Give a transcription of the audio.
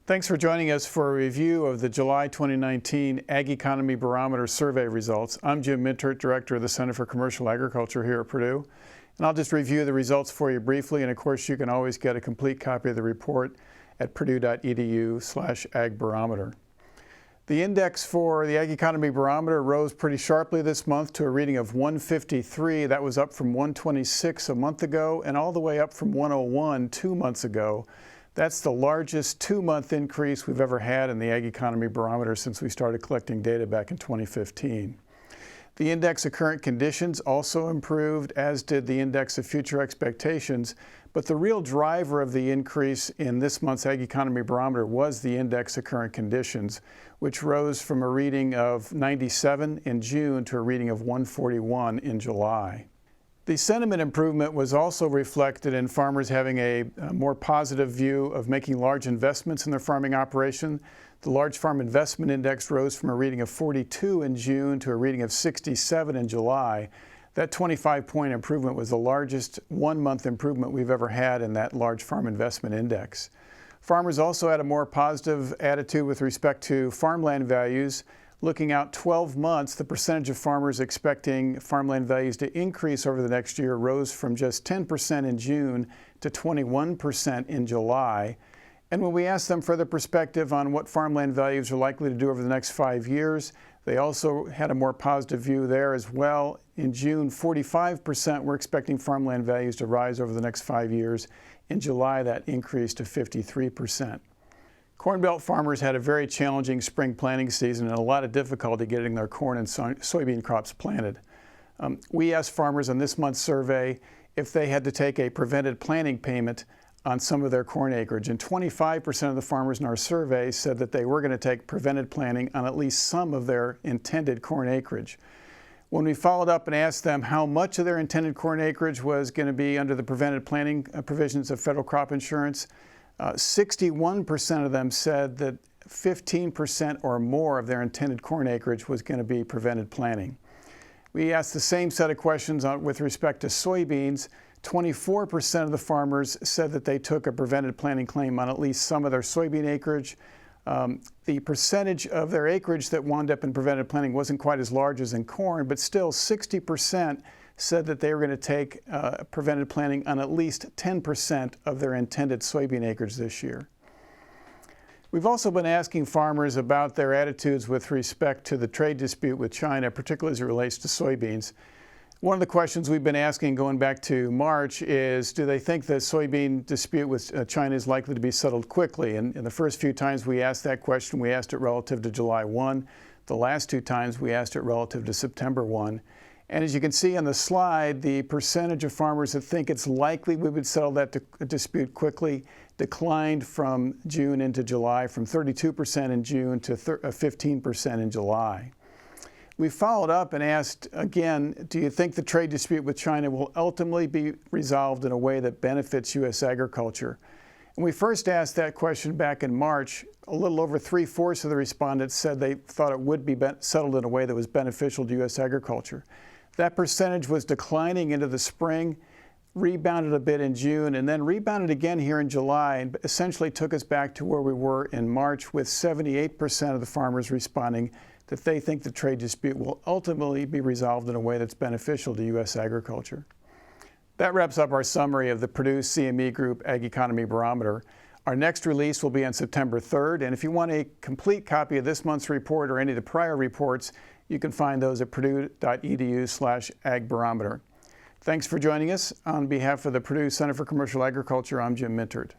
Thanks for joining us for a review of the July 2019 Ag Economy Barometer survey results. I'm Jim Mintert, Director of the Center for Commercial Agriculture here at Purdue. And I'll just review the results for you briefly. And of course, you can always get a complete copy of the report at purdue.edu/agbarometer. The index for the Ag Economy Barometer rose pretty sharply this month to a reading of 153. That was up from 126 a month ago and all the way up from 101 2 months ago. That's the largest two-month increase we've ever had in the Ag Economy Barometer since we started collecting data back in 2015. The index of current conditions also improved, as did the index of future expectations, but the real driver of the increase in this month's Ag Economy Barometer was the index of current conditions, which rose from a reading of 97 in June to a reading of 141 in July. The sentiment improvement was also reflected in farmers having a more positive view of making large investments in their farming operation. The Large Farm Investment Index rose from a reading of 42 in June to a reading of 67 in July. That 25-point improvement was the largest one-month improvement we've ever had in that Large Farm Investment Index. Farmers also had a more positive attitude with respect to farmland values. Looking out 12 months, the percentage of farmers expecting farmland values to increase over the next year rose from just 10% in June to 21% in July. And when we asked them for their perspective on what farmland values are likely to do over the next 5 years, they also had a more positive view there as well. In June, 45% were expecting farmland values to rise over the next 5 years. In July, that increased to 53%. Corn Belt farmers had a very challenging spring planting season and a lot of difficulty getting their corn and soybean crops planted. We asked farmers on this month's survey if they had to take a prevented planting payment on some of their corn acreage, and 25% of the farmers in our survey said that they were going to take prevented planting on at least some of their intended corn acreage. When we followed up and asked them how much of their intended corn acreage was going to be under the prevented planting provisions of federal crop insurance, 61% of them said that 15% or more of their intended corn acreage was going to be prevented planting. We asked the same set of questions with respect to soybeans. 24% of the farmers said that they took a prevented planting claim on at least some of their soybean acreage. The percentage of their acreage that wound up in prevented planting wasn't quite as large as in corn, but still 60% said that they were going to take prevented planting on at least 10% of their intended soybean acreage this year. We've also been asking farmers about their attitudes with respect to the trade dispute with China, particularly as it relates to soybeans. One of the questions we've been asking going back to March is, do they think the soybean dispute with China is likely to be settled quickly? And the first few times we asked that question, we asked it relative to July 1. The last two times we asked it relative to September 1. And as you can see on the slide, the percentage of farmers that think it's likely we would settle that dispute quickly declined from June into July, from 32% in June to 15% in July. We followed up and asked again, do you think the trade dispute with China will ultimately be resolved in a way that benefits U.S. agriculture? And we first asked that question back in March. A little over 3/4 of the respondents said they thought it would be settled in a way that was beneficial to U.S. agriculture. That percentage was declining into the spring, rebounded a bit in June, and then rebounded again here in July, and essentially took us back to where we were in March, with 78% of the farmers responding that they think the trade dispute will ultimately be resolved in a way that's beneficial to U.S. agriculture. That wraps up our summary of the Purdue CME Group Ag Economy Barometer. Our next release will be on September 3rd, and if you want a complete copy of this month's report or any of the prior reports, you can find those at purdue.edu/agbarometer. Thanks for joining us. On behalf of the Purdue Center for Commercial Agriculture, I'm Jim Mintert.